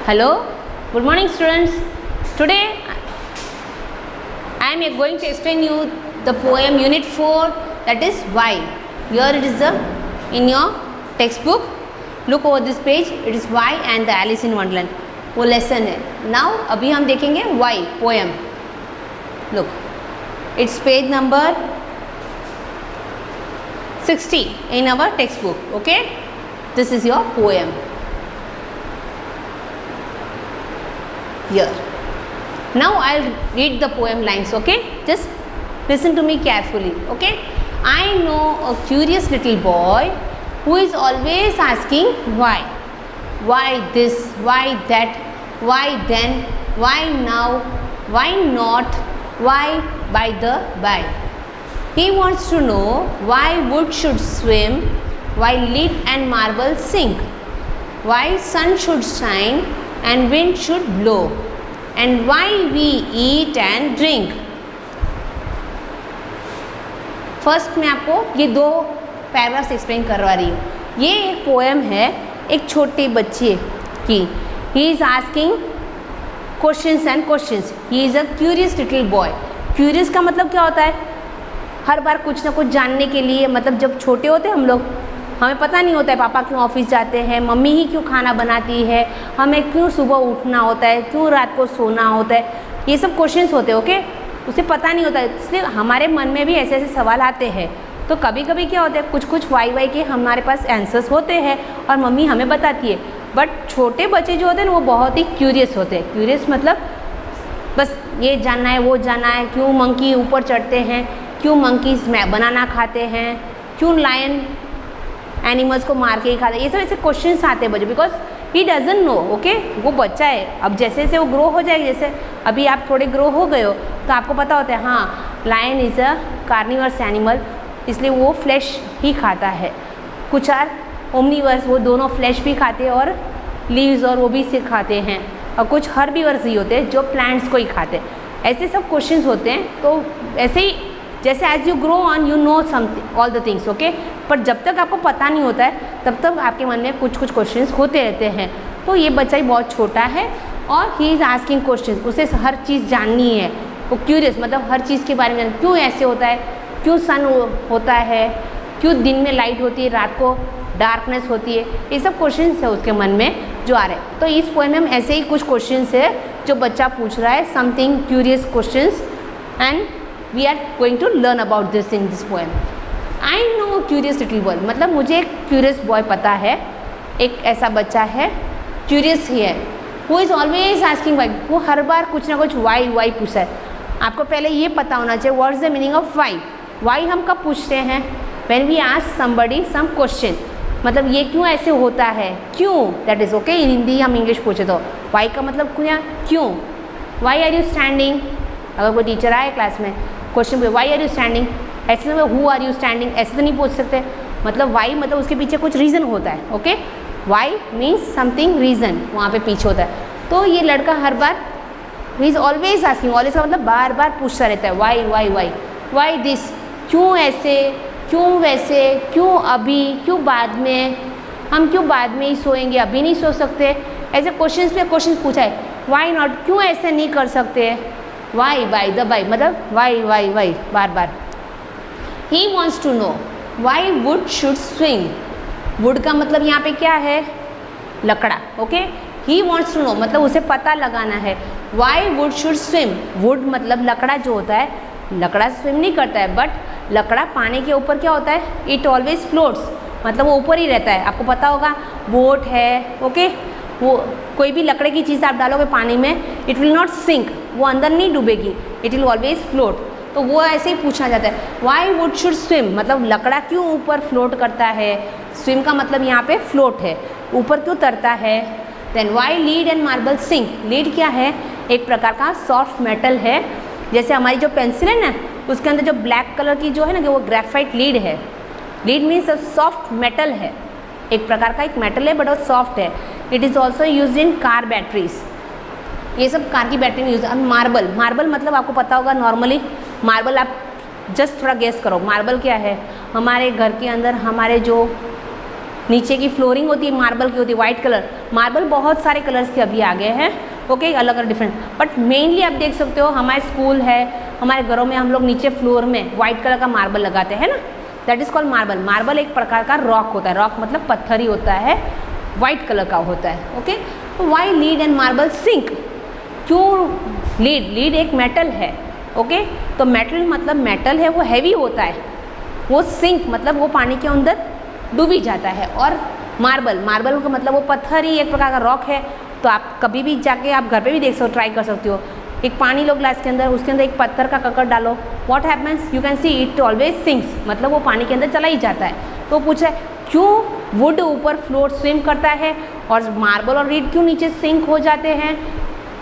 Hello, good morning students. Today I am going to explain you the poem unit 4, that is why. Here it is in your textbook. Look over this page, it is why and the Alice in Wonderland. वो lesson है. Now अभी हम देखेंगे why poem. Look, it's page number 60 in our textbook. Okay, this is your poem. Here. Now I'll read the poem lines. Okay, just listen to me carefully. Okay, I know a curious little boy who is always asking why. Why this? Why that? Why then? Why now? Why not? Why by the by? He wants to know why wood should swim, why lead and marble sink, why sun should shine and wind should blow, and why we eat and drink. First मैं आपको ये दो paragraphs explain करवा रही हूँ. ये एक poem है एक छोटे बच्चे की. He is asking questions and questions. He is a curious little boy. Curious का मतलब क्या होता है? हर बार कुछ ना कुछ जानने के लिए. मतलब जब छोटे होते हैं हम लोग, हमें पता नहीं होता है पापा क्यों ऑफिस जाते हैं, मम्मी ही क्यों खाना बनाती है, हमें क्यों सुबह उठना होता है, क्यों रात को सोना होता है. ये सब क्वेश्चंस होते हैं. ओके, उसे पता नहीं होता है, इसलिए हमारे मन में भी ऐसे ऐसे सवाल आते हैं. तो कभी कभी क्या होता है, कुछ कुछ वाई के हमारे पास आंसर्स होते हैं और मम्मी हमें बताती है. बट छोटे बच्चे जो होते हैं ना वो बहुत ही क्यूरियस होते हैं. क्यूरियस मतलब बस ये जानना है वो जानना है. क्यों मंकी ऊपर चढ़ते हैं, क्यों मंकीज बनाना खाते हैं, क्यों लायन एनिमल्स को मार के ही खाते हैं. ये सब ऐसे क्वेश्चंस आते हैं बच्चे, because he doesn't know. Okay, वो बच्चा है. अब जैसे जैसे वो ग्रो हो जाएगा, जैसे अभी आप थोड़े ग्रो हो गए हो तो आपको पता होता है हाँ lion is a carnivores animal, इसलिए वो फ्लैश ही खाता है. कुछ आर ओमनीवर्स, वो दोनों फ्लैश भी खाते हैं और लीव्स और वो भी से खाते हैं. और कुछ हर्बीवर्स ही होते हैं जो प्लांट्स को ही खाते हैं. ऐसे सब क्वेश्चंस होते हैं. तो ऐसे ही जैसे as you grow on you know something all the things. Okay, पर जब तक आपको पता नहीं होता है तब तक आपके मन में कुछ कुछ क्वेश्चंस होते रहते हैं. तो ये बच्चा ही बहुत छोटा है और ही इज़ आस्किंग क्वेश्चंस. उसे हर चीज़ जाननी है. वो क्यूरियस मतलब हर चीज़ के बारे में, क्यों ऐसे होता है, क्यों सन होता है, क्यों दिन में लाइट होती है, रात को डार्कनेस होती है. ये सब क्वेश्चंस है उसके मन में जो आ रहे हैं. तो इस पोएम में ऐसे ही कुछ क्वेश्चंस है जो बच्चा पूछ रहा है. Something curious questions and we are going to learn about this in this poem. I know a curious little boy. मतलब मुझे एक curious boy पता है. एक ऐसा बच्चा है curious ही है, who is always asking why. वो हर बार कुछ ना कुछ why पूछता है. आपको पहले ये पता होना चाहिए what is the meaning of why. why हम कब पूछते हैं? when we ask somebody some question. मतलब ये क्यों ऐसे होता है, क्यों. that is okay. in Hindi हम इंग्लिश पूछे तो why का मतलब क्यों. why are you standing. अगर कोई टीचर आए क्लास में क्वेश्चन पे वाई आर यू स्टैंडिंग, ऐसे में हु आर यू स्टैंडिंग ऐसे तो नहीं पूछ सकते. मतलब वाई मतलब उसके पीछे कुछ रीज़न होता है. Okay, why means something reason वहाँ पे पीछे होता है. तो ये लड़का हर बार he is always asking. Always का मतलब बार बार पूछता रहता है वाई दिस, क्यों ऐसे, क्यों वैसे, क्यों अभी, क्यों बाद में, हम क्यों बाद में ही सोएंगे, अभी नहीं सो सकते. ऐसे क्वेश्चन पे क्वेश्चन पूछा है. वाई नॉट, क्यों ऐसे नहीं कर सकते. वाई बाय द बाय मतलब वाई बार बार. He wants to know why wood should swing. Wood का मतलब यहाँ पे क्या है, लकड़ा. Okay, he wants to know मतलब उसे पता लगाना है. Why wood should swim. Wood मतलब लकड़ा जो होता है, लकड़ा स्विम नहीं करता है, बट लकड़ा पानी के ऊपर क्या होता है, इट ऑलवेज फ्लोट्स. मतलब वो ऊपर ही रहता है. आपको पता होगा बोट है. ओके, वो कोई भी लकड़े की चीज़ आप डालोगे पानी में, इट विल नॉट सिंक, वो अंदर नहीं डूबेगी, इट विल ऑलवेज फ्लोट. तो वो ऐसे ही पूछा जाता है वाई वुड शुड स्विम. मतलब लकड़ा क्यों ऊपर फ्लोट करता है. स्विम का मतलब यहाँ पे फ्लोट है, ऊपर क्यों तरता है. Then why lead and marble sink. Lead क्या है, एक प्रकार का सॉफ्ट मेटल है. जैसे हमारी जो पेंसिल है ना उसके अंदर जो ब्लैक कलर की जो है ना वो ग्रेफाइट लीड है. लीड मीन्स सॉफ्ट मेटल है, एक प्रकार का एक मेटल है बट वो सॉफ्ट है. It is also use in car batteries. ये सब कार की बैटरी में यूज. अब मार्बल मतलब आपको पता होगा. नॉर्मली मार्बल आप जस्ट थोड़ा गेस करो, मार्बल क्या है. हमारे घर के अंदर हमारे जो नीचे की फ्लोरिंग होती है मार्बल की होती है वाइट कलर। मार्बल बहुत सारे कलर्स के अभी आ गए हैं, ओके, अलग अलग डिफरेंट, बट मेनली आप देख सकते हो हमारे स्कूल है, हमारे घरों में हम लोग नीचे फ्लोर में वाइट कलर का मार्बल लगाते हैं ना, that is called marble. Marble एक प्रकार का रॉक होता है, रॉक मतलब पत्थर ही होता है, वाइट कलर का होता है, ओके। तो why lead and marble sink, क्यों लीड? लीड एक मेटल है, ओके, तो मेटल मतलब मेटल है वो हैवी होता है, वो सिंक मतलब वो पानी के अंदर डूबी जाता है। और मार्बल, मार्बल का मतलब वो पत्थर ही एक प्रकार का रॉक है। तो आप कभी भी जाके आप घर पे भी देख सकते हो, ट्राई कर सकते हो, एक पानी लो ग्लास के अंदर, उसके अंदर एक पत्थर का ककड़ डालो, what happens, you can see it always sinks, मतलब वो पानी के अंदर चला ही जाता है। तो पूछा है क्यों वुड ऊपर फ्लोट स्विम करता है और मार्बल और रीड क्यों नीचे सिंक हो जाते हैं,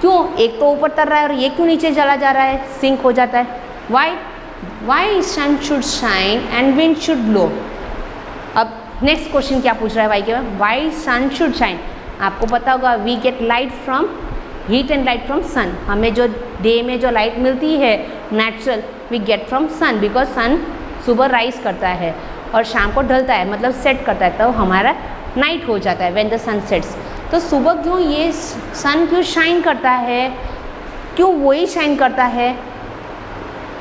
क्यों एक तो ऊपर तर रहा है और ये क्यों नीचे चला जा रहा है, सिंक हो जाता है। Why sun should shine and wind should blow. अब नेक्स्ट क्वेश्चन क्या पूछ रहा है वाई के बाद, वाई सन शुड शाइन। आपको पता होगा we get light from heat and light from sun, हमें जो डे में जो लाइट मिलती है natural we get from sun, because sun सुबह राइज करता है और शाम को ढलता है, मतलब सेट करता है, तो हमारा नाइट हो जाता है व्हेन द सन सेट्स। तो सुबह क्यों ये सन क्यों शाइन करता है, क्यों वही शाइन करता है,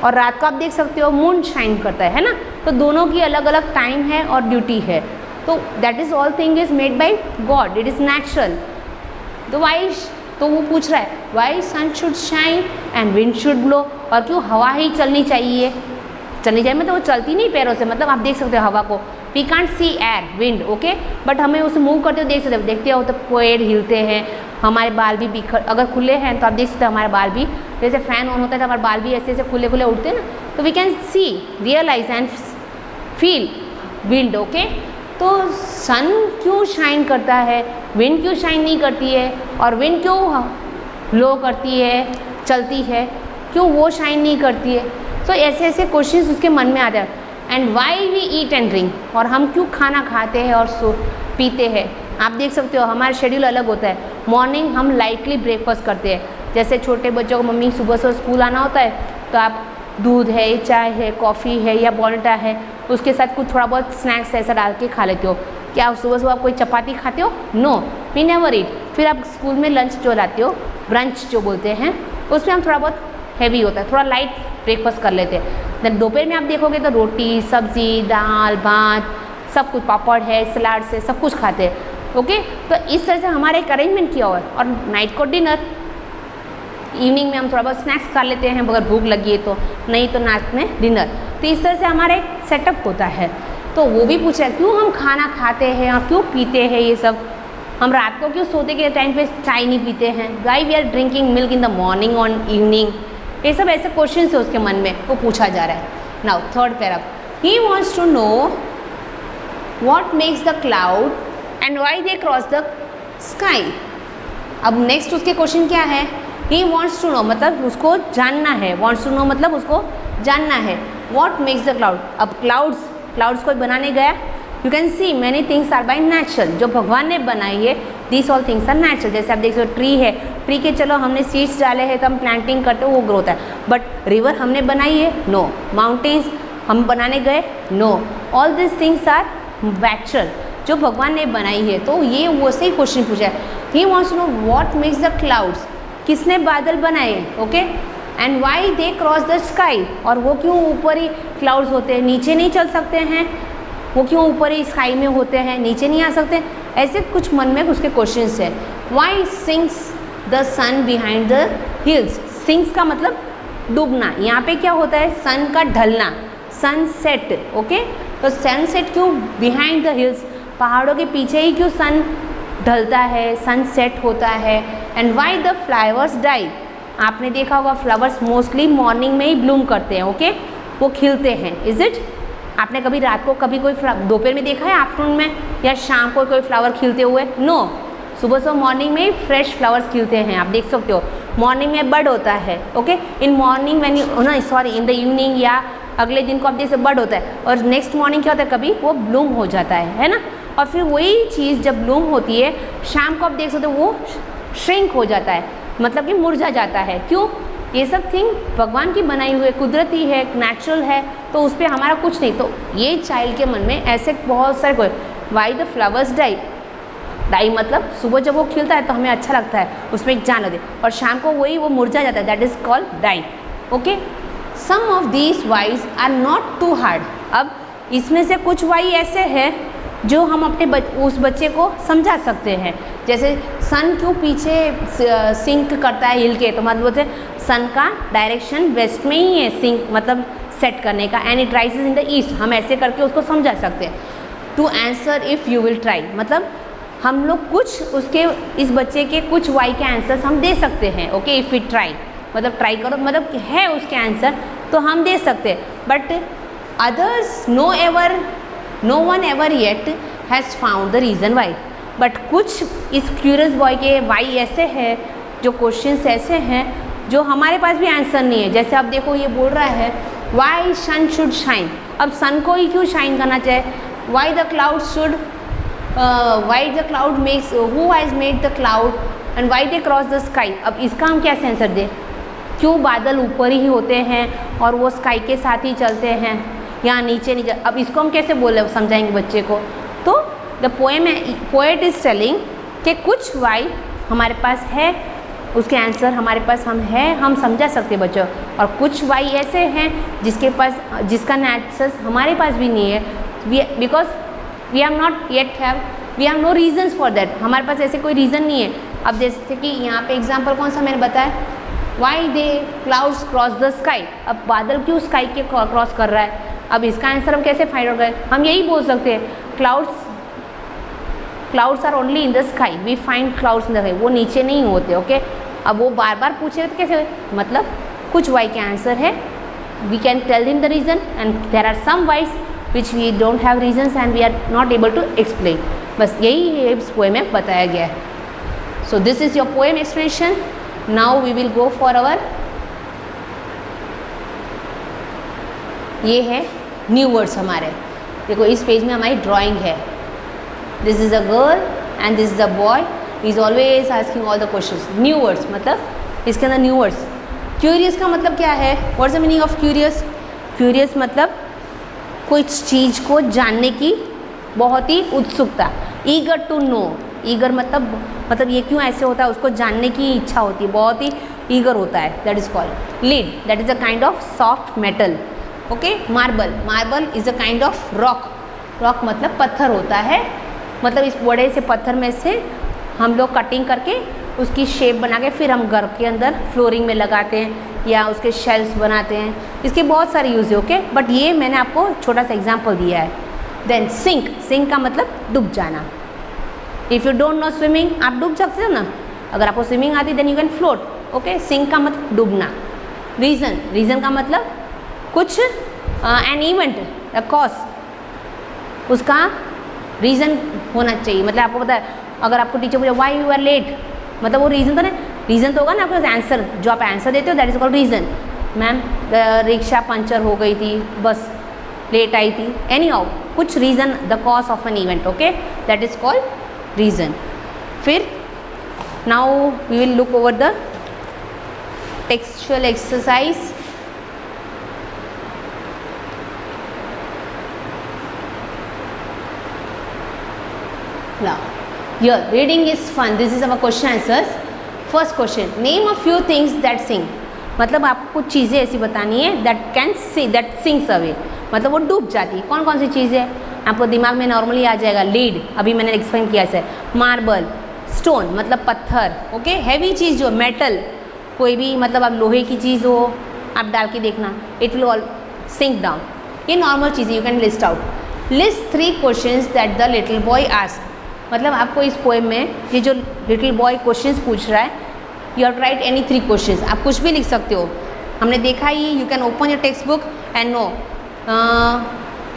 और रात को आप देख सकते हो मून शाइन करता है ना। तो दोनों की अलग अलग टाइम है और ड्यूटी है। तो that is all thing is made by God, it is natural. तो वाई, तो वो पूछ रहा है why sun should shine and wind should blow, और क्यों हवा ही चलनी चाहिए, चलनी चाहिए मतलब वो चलती नहीं पैरों से, मतलब आप देख सकते हो हवा को, we can't see air wind, okay, but हमें उसे मूव करते हुए देख सकते हो, देखते हो तो पेड़ हिलते हैं, हमारे बाल भी बिखर, अगर खुले हैं तो आप देख सकते हो हमारे बाल भी, जैसे फैन ऑन होता है तो हमारे बाल भी ऐसे ऐसे खुले खुले उड़ते हैं ना, तो we can see realise and feel wind, okay. तो सन क्यों शाइन करता है, विंड क्यों शाइन नहीं करती है, और विंड क्यों ब्लो करती है, चलती है, क्यों वो शाइन नहीं करती है। तो ऐसे ऐसे क्वेश्चंस उसके मन में आते हैं। And why we eat and drink, और हम क्यों खाना खाते हैं और पीते हैं। आप देख सकते हो हमारा शेड्यूल अलग होता है। मॉर्निंग हम लाइटली ब्रेकफास्ट करते हैं, जैसे छोटे बच्चों को मम्मी सुबह सुबह स्कूल आना होता है तो आप दूध है, चाय है, कॉफ़ी है या बॉर्नविटा है, उसके साथ कुछ थोड़ा बहुत स्नैक्स ऐसा डाल के खा लेते हो। क्या आप सुबह सुबह आप कोई चपाती खाते हो? No, we never eat. फिर आप स्कूल में लंच जो लाते हो, ब्रंच जो बोलते हैं, उसमें हम थोड़ा बहुत हैवी होता है, थोड़ा लाइट ब्रेकफास्ट कर लेते हैं। देन दोपहर में आप देखोगे तो रोटी, सब्जी, दाल, भात, सब कुछ, पापड़ है, सलाद से सब कुछ खाते हैं, ओके। तो इस तरह से हमारा एक अरेंजमेंट किया हुआ है। और नाइट को डिनर, इवनिंग में हम थोड़ा बहुत स्नैक्स खा लेते हैं अगर भूख लगी है तो, नहीं तो नाइट में डिनर। तो इस तरह से हमारा एक सेटअप होता है। तो वो भी पूछा क्यों हम खाना खाते हैं और क्यों पीते हैं ये सब, हम रात को क्यों सोते के टाइम पे चाय नहीं पीते हैं, why we are drinking milk in the morning on evening, ये सब ऐसे क्वेश्चन है उसके मन में, वो पूछा जा रहा है। Now third paragraph, he wants to know what makes the cloud and why they cross the sky. अब नेक्स्ट उसके क्वेश्चन क्या है, ही वॉन्ट्स टू नो मतलब उसको जानना है, वॉन्ट्स टू नो मतलब उसको जानना है, वॉट मेक्स द क्लाउड। अब क्लाउड्स को बनाने गया, you can see many things are by natural, जो भगवान ने बनाई है, this all things are natural. जैसे आप देख सकते हो ट्री है, ट्री के चलो हमने सीड्स डाले हैं तो हम प्लांटिंग करते हो वो ग्रोथ है, बट रिवर हमने बनाई है, नो। माउंटेन्स हम बनाने गए, no. All this things are natural, जो भगवान ने बनाई है। तो ये वो से ही क्वेश्चन पूछा है, he wants to know what makes the clouds, किसने बादल बनाए, okay, and why they cross the sky, और वो क्यों ऊपर ही क्लाउड्स होते हैं, नीचे नहीं चल सकते हैं, वो क्यों ऊपर ही स्काई में होते हैं, नीचे नहीं आ सकते। ऐसे कुछ मन में उसके क्वेश्चंस है। Why sinks the sun behind the hills, sinks का मतलब डूबना, यहाँ पे क्या होता है सन का ढलना, सनसेट, ओके। तो सनसेट क्यों बिहाइंड द हिल्स, पहाड़ों के पीछे ही क्यों सन ढलता है, सनसेट होता है। And why the flowers die, आपने देखा होगा फ्लावर्स मोस्टली मॉर्निंग में ही ब्लूम करते हैं, ओके, वो खिलते हैं, इज इट। आपने कभी रात को कभी कोई दोपहर में देखा है, आफ्टरनून में या शाम को कोई फ्लावर खिलते हुए? नो, सुबह सुबह मॉर्निंग में ही फ्रेश फ्लावर्स खिलते हैं, आप देख सकते हो। मॉर्निंग में बर्ड होता है, okay, in morning when you ना सॉरी इन द इवनिंग या अगले दिन को आप देख सकते बर्ड होता है, और नेक्स्ट मॉर्निंग क्या होता है कभी वो ब्लूम हो जाता है ना। और फिर वही चीज़ जब ब्लूम होती है शाम को आप देख सकते हो वो श्रिंक हो जाता है, मतलब कि मुरझा जाता है। क्यों? ये सब थिंग भगवान की बनाई हुई कुदरती है, नेचुरल है, तो उस पर हमारा कुछ नहीं। तो ये चाइल्ड के मन में ऐसे बहुत सारे why the flowers die, die मतलब सुबह जब वो खिलता है तो हमें अच्छा लगता है, उसमें एक जान होती है, और शाम को वही वो मुरझा जाता है, that is called die. Okay, some of these whys are not too hard. अब इसमें से कुछ वाई ऐसे हैं जो हम अपने उस बच्चे को समझा सकते हैं, जैसे सन क्यों पीछे सिंक करता है हिल के, तो मतलब सन का डायरेक्शन वेस्ट में ही है, सिंक मतलब सेट करने का, and it rises in the east, हम ऐसे करके उसको समझा सकते हैं। To answer if you will try, मतलब हम लोग कुछ उसके इस बच्चे के कुछ वाई के आंसर्स हम दे सकते हैं। ओके, इफ़ यू ट्राई मतलब ट्राई करो, मतलब है उसके आंसर तो हम दे सकते हैं, but others no one ever yet has found the reason why. But कुछ इस क्यूरियस बॉय के वाई ऐसे हैं, जो क्वेश्चंस ऐसे हैं जो हमारे पास भी आंसर नहीं है। जैसे आप देखो ये बोल रहा है वाई सन शुड शाइन, अब सन को ही क्यों शाइन करना चाहिए, why the cloud should why the cloud makes who has made the cloud and why they cross the sky. अब इसका हम कैसे आंसर दें, क्यों बादल ऊपर ही होते हैं और वो स्काई के साथ ही चलते हैं, यहाँ नीचे नीचे, अब इसको हम कैसे बोले समझाएंगे बच्चे को। तो द पोएट इज टेलिंग कि कुछ वाई हमारे पास है, उसके आंसर हमारे पास हम समझा सकते बच्चों, और कुछ वाई ऐसे हैं जिसका आंसर हमारे पास भी नहीं है, because we have no reasons for that, हमारे पास ऐसे कोई रीज़न नहीं है। अब जैसे कि यहाँ पे एग्जाम्पल कौन सा मैंने बताया, why they clouds cross the sky, अब बादल क्यों स्काई के क्रॉस कर रहा है, अब इसका आंसर हम कैसे फाइंड आउट करें, हम यही बोल सकते हैं clouds are only in the sky, we find clouds in the sky, वो नीचे नहीं होते। ओके, अब वो बार बार पूछे तो कैसे, मतलब कुछ वाई के आंसर है, we can tell him the reason, and there are some whys which we don't have reasons and we are not able to explain. बस यही इस पोएम में बताया गया है। So this is your poem explanation. Now we will go for our, ये है new words हमारे, देखो इस पेज में हमारी ड्राइंग है, this is a girl and this is a boy, is always asking all the questions. New words मतलब इसके अंदर न्यू वर्ड्स, क्यूरियस का मतलब क्या है, what's the meaning of curious, curious मतलब कुछ चीज़ को जानने की बहुत ही उत्सुकता, ईगर टू नो, ईगर मतलब ये क्यों ऐसे होता है उसको जानने की इच्छा होती है, बहुत ही ईगर होता है, that is called lead, that is a kind of soft metal. Okay, marble is a kind of rock मतलब पत्थर होता है, मतलब इस बड़े से पत्थर में से हम लोग कटिंग करके उसकी शेप बना के फिर हम घर के अंदर फ्लोरिंग में लगाते हैं या उसके शेल्स बनाते हैं, इसके बहुत सारे यूज़ है। ओके, बट ये मैंने आपको छोटा सा एग्जांपल दिया है। देन सिंक का मतलब डूब जाना, if you don't know swimming, आप डूब सकते हो ना, अगर आपको स्विमिंग आती then you can float. Okay, sink का मतलब डूबना। रीज़न का मतलब कुछ एन इवेंट कॉज, उसका रीज़न होना चाहिए, मतलब आपको पता है अगर आपको टीचर पूछे व्हाई यू आर लेट, मतलब वो रीज़न तो नहीं, रीज़न तो होगा ना आपके आंसर, जो आप आंसर देते हो that is called reason. Ma'am rickshaw puncture हो गई थी, बस लेट आई थी, एनी हाउ कुछ reason, the cause of an event, okay, that is called reason. फिर now we will look over the textual exercise. Now, here reading is fun. This is our question answers. First question, name a few things that sing. मतलब आपको कुछ चीज़ें ऐसी बतानी है that sings away, मतलब वो डूब जाती है। कौन कौन सी चीज़ है आपको दिमाग में नॉर्मली आ जाएगा, लीड अभी मैंने एक्सप्लेन किया है, मार्बल, स्टोन मतलब पत्थर, ओके, हैवी चीज़ जो मेटल, कोई भी मतलब आप लोहे की चीज़ हो आप डाल के देखना, it will all sink down, ये नॉर्मल चीज़ है, you can list out. List 3 questions that the little boy asked, मतलब आपको इस पोएम में ये जो लिटिल बॉय क्वेश्चंस पूछ रहा है, you have to write any 3 questions, आप कुछ भी लिख सकते हो, हमने देखा ही, you can open your text book and no.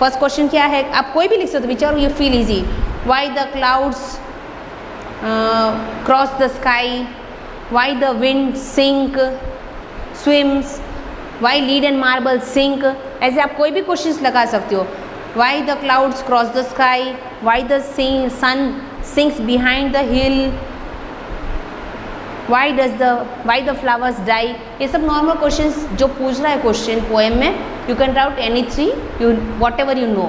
First question क्या है, आप कोई भी लिख सकते हो, which are you feel easy, why the clouds cross the sky, why the wind sink swims, why lead and marble sink, ऐसे आप कोई भी क्वेश्चंस लगा सकते हो। Why the clouds cross the sky? Why the sun sinks behind the hill? Why the flowers die? ये सब normal questions जो पूछ रहा है क्वेश्चन पोएम में, you can route any 3, whatever you know.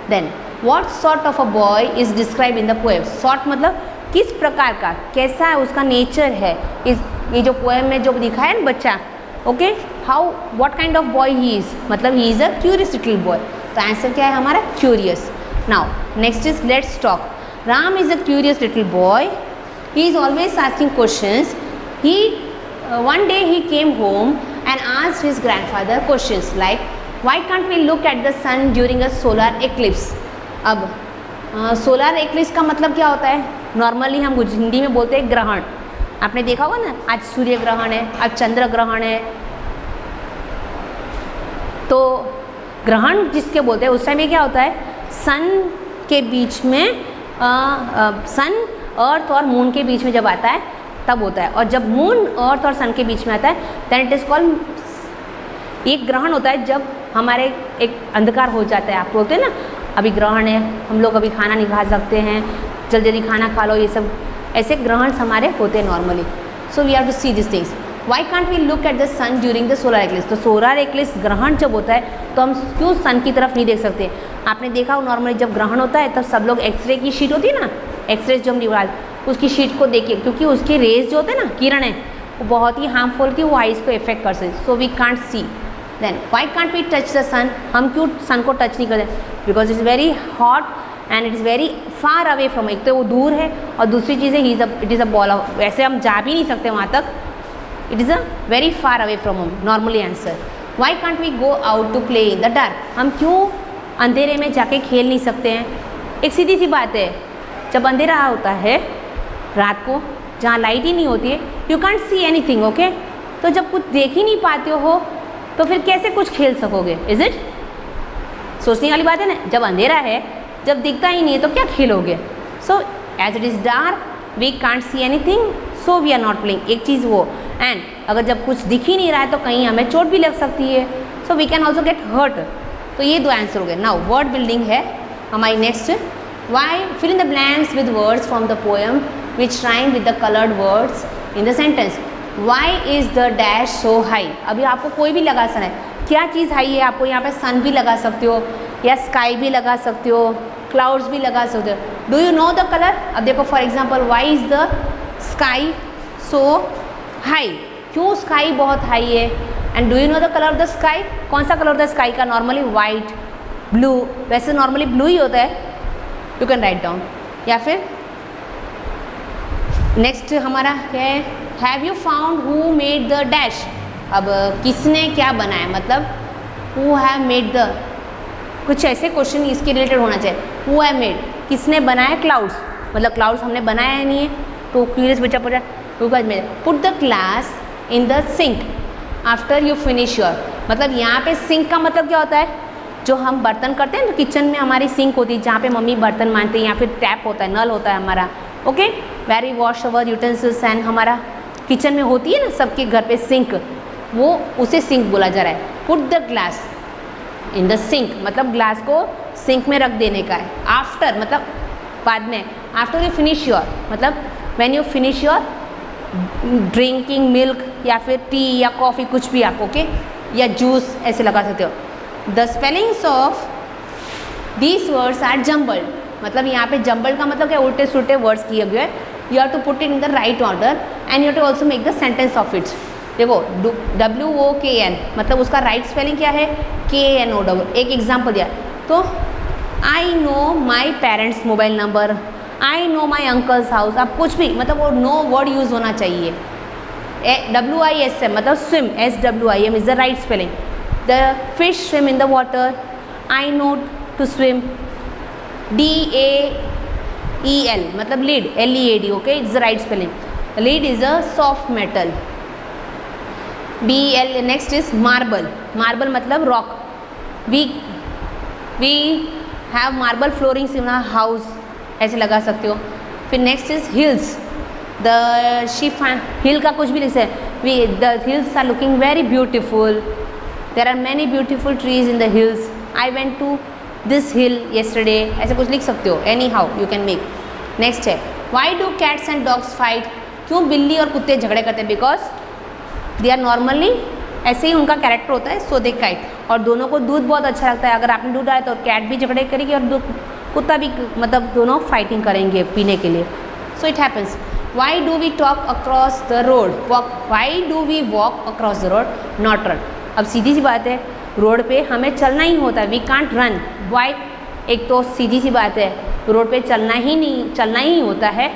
Then what sort of a boy is describe in the poem. Sort मतलब किस प्रकार का, कैसा है उसका नेचर है, इस ये जो पोएम में जो दिखा है ना बच्चा, okay, how what kind of boy he is, मतलब he is a curious little boy. तो आंसर क्या है हमारा, curious. Now next is let's talk. Ram is a curious little boy, he is always asking questions. He one day he came home and asked his grandfather questions like why can't we look at the sun during a solar eclipse। अब solar eclipse का मतलब क्या होता है, normally हम हिंदी में बोलते हैं ग्रहण। आपने देखा होगा ना, आज सूर्य ग्रहण है, आज चंद्र ग्रहण है, तो ग्रहण जिसके बोलते हैं उस टाइम में क्या होता है, सन के बीच में सन अर्थ और मून के बीच में जब आता है तब होता है। और जब मून अर्थ और सन के बीच में आता है दैन इट इज़ कॉल्ड, एक ग्रहण होता है जब हमारे एक अंधकार हो जाता है। आप बोलते हैं ना अभी ग्रहण है, हम लोग अभी खाना नहीं खा सकते हैं, जल्दी जल्दी खाना खा लो, ये सब ऐसे ग्रहण हमारे होते हैं normally. So we have to see this things. Why can't we look at the sun during the solar eclipse. तो सोलर एक्लिप्स ग्रहण जब होता है तो हम क्यों सन की तरफ नहीं देख सकते। आपने देखा हो नॉर्मली जब ग्रहण होता है तब सब लोग एक्सरे की शीट होती है ना, एक्सरे जो हम निकाल उसकी शीट को देखिए, क्योंकि उसकी रेज जो होते हैं ना, किरणें, वो बहुत ही हार्मफुल की वो आइज़ को इफेक्ट कर सकते, so we can't see. Then why can't we touch the sun, हम क्यों सन को टच नहीं करते, because it's very hot and it is very far away from, एक तो वो दूर है और दूसरी चीज़ है it is a ball of, वैसे हम जा भी नहीं सकते वहाँ तक, it is a very far away from home. Normally answer, why can't we go out to play in the dark, हम क्यों अंधेरे में जाके खेल नहीं सकते हैं। एक सीधी सी बात है, जब अंधेरा होता है रात को, जहाँ लाइट ही नहीं होती है, you can't see anything, okay. तो जब कुछ देख ही नहीं पाते हो तो फिर कैसे कुछ खेल सकोगे, इज इट। सोचने वाली बात है ना, जब अंधेरा है, जब दिखता ही नहीं है तो क्या खेलोगे। So as it is dark we can't see anything, so we are not playing. एक चीज़ वो, एंड अगर जब कुछ दिख ही नहीं रहा है तो कहीं हमें चोट भी लग सकती है, so we can also get hurt. तो ये दो आंसर हो गए। नाउ वर्ड बिल्डिंग है हमारी next. Why fill in the blanks with words from the poem which rhyme with the coloured words in the sentence. Why is the dash so high. अभी आपको कोई भी लगा सकता है, क्या चीज़ हाई है, आपको यहाँ पे सन भी लगा सकते हो या स्काई भी लगा सकते हो, क्लाउड्स भी लगा सकते हो। Do you know the colour. अब देखो for example, why is the sky so high, क्यों स्काई बहुत हाई है। And do you know the colour of the sky, कौन सा कलर होता है स्काई का, नॉर्मली वाइट, ब्लू, वैसे नॉर्मली ब्लू ही होता है, यू कैन राइट डाउन। या फिर नेक्स्ट हमारा है, have you found who made the dash. अब किसने क्या बनाया, मतलब हु हैव मेड द, कुछ ऐसे क्वेश्चन इसके रिलेटेड होना चाहिए। हु हैव मेड, किसने बनाया क्लाउड्स, मतलब क्लाउड्स हमने बनाया नहीं है, तो क्यूरियस बच्चा पूछा who has made. Put the glass in the sink after you finish your, मतलब यहाँ पे सिंक का मतलब क्या होता है, जो हम बर्तन करते हैं तो किचन में हमारी सिंक होती है जहाँ पे मम्मी बर्तन मांजते हैं, या फिर टैप होता है, नल होता है हमारा, okay, very wash our utensils and हमारा किचन में होती है ना सबके घर पे सिंक, वो उसे सिंक बोला जा रहा है। Put the glass in the sink, मतलब ग्लास को सिंक में रख देने का है। आफ्टर मतलब बाद में, आफ्टर यू फिनिश योर, मतलब when you finish your drinking milk या फिर टी या कॉफ़ी, कुछ भी आप, ओके, या जूस ऐसे लगा सकते हो। The spellings of these words are jumbled, मतलब यहाँ पे जम्बल्ड का मतलब क्या, उल्टे सुल्टे वर्ड्स किए हुए हैं। You have to put it in the right order and you have to also make the sentence of its. देखो WOKN, मतलब उसका राइट स्पेलिंग क्या है, KNO। एक एग्जाम्पल दिया तो I know my parents mobile number, I know my uncles house, आप कुछ भी, मतलब वो नो वर्ड यूज़ होना चाहिए। WISM मतलब swim, SWIM is the right spelling. The fish swim in the water, I know to swim. DAEL मतलब lead, LEAD, okay, it's the right spelling. Lead is a soft metal. BL next is marble, marble मतलब rock. We have marble floorings in our house, ऐसे लगा सकते हो। फिर next is hills, the ship, hill का कुछ भी लिख सकते हैं, the hills are looking very beautiful, there are many beautiful trees in the hills, I went to this hill yesterday, ऐसे कुछ लिख सकते हो, any how you can make. Next है, why do cats and dogs fight, क्यों बिल्ली और कुत्ते झगड़े करते हैं, बिकॉज दे आर नॉर्मली, ऐसे ही उनका कैरेक्टर होता है, सो दे काइट। और दोनों को दूध बहुत अच्छा लगता है, अगर आपने दूध आया तो कैट भी झगड़े करेगी और कुत्ता भी मतलब दोनों फाइटिंग करेंगे पीने के लिए. So it happens. Why do we talk across the road, why do we walk across the road, not run. अब सीधी सी बात है, रोड पे हमें चलना ही होता है, वी कांट रन. वाई, एक तो सीधी सी बात है, रोड पे चलना ही होता है,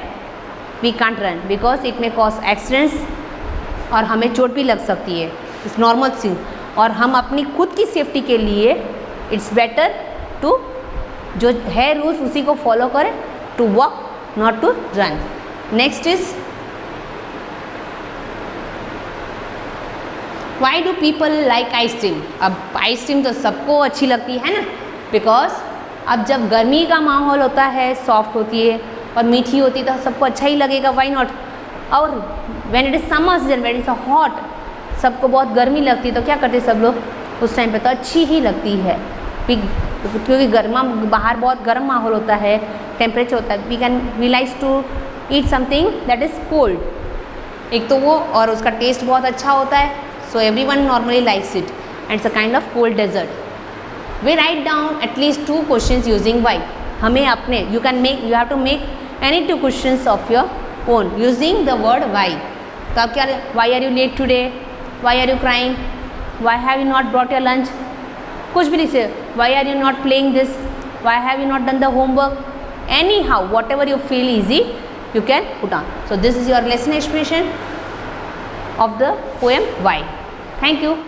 we can't run because it may cause accidents और हमें चोट भी लग सकती है. It's normal thing. और हम अपनी खुद की सेफ्टी के लिए इट्स बेटर टू जो है रूल्स उसी को फॉलो करें, to walk not to run. Next is why do people like ice cream. अब आइसक्रीम तो सबको अच्छी लगती है ना, बिकॉज अब जब गर्मी का माहौल होता है, सॉफ्ट होती है और मीठी होती है तो सबको अच्छा ही लगेगा. Why not. और when it is summer season, when it's hot, सबको बहुत गर्मी लगती है तो क्या करते हैं सब लोग, उस टाइम पे तो अच्छी ही लगती है क्योंकि बाहर बहुत गर्म माहौल होता है, टेम्परेचर होता है. We like to eat something that is cold. एक तो वो, और उसका टेस्ट बहुत अच्छा होता है. So everyone normally likes it and it's a kind of cold dessert. We write down at least 2 questions using why. हमें अपने you have to make any 2 questions of your own using the word why. तो आप क्या, why are you late today, why are you crying, why have you not brought your lunch, कुछ भी नहीं से, why are you not playing this, Y have you not done the homework, any how what ever you feel easy you can put on. So this is your lesson expression of the poem Why. Thank you.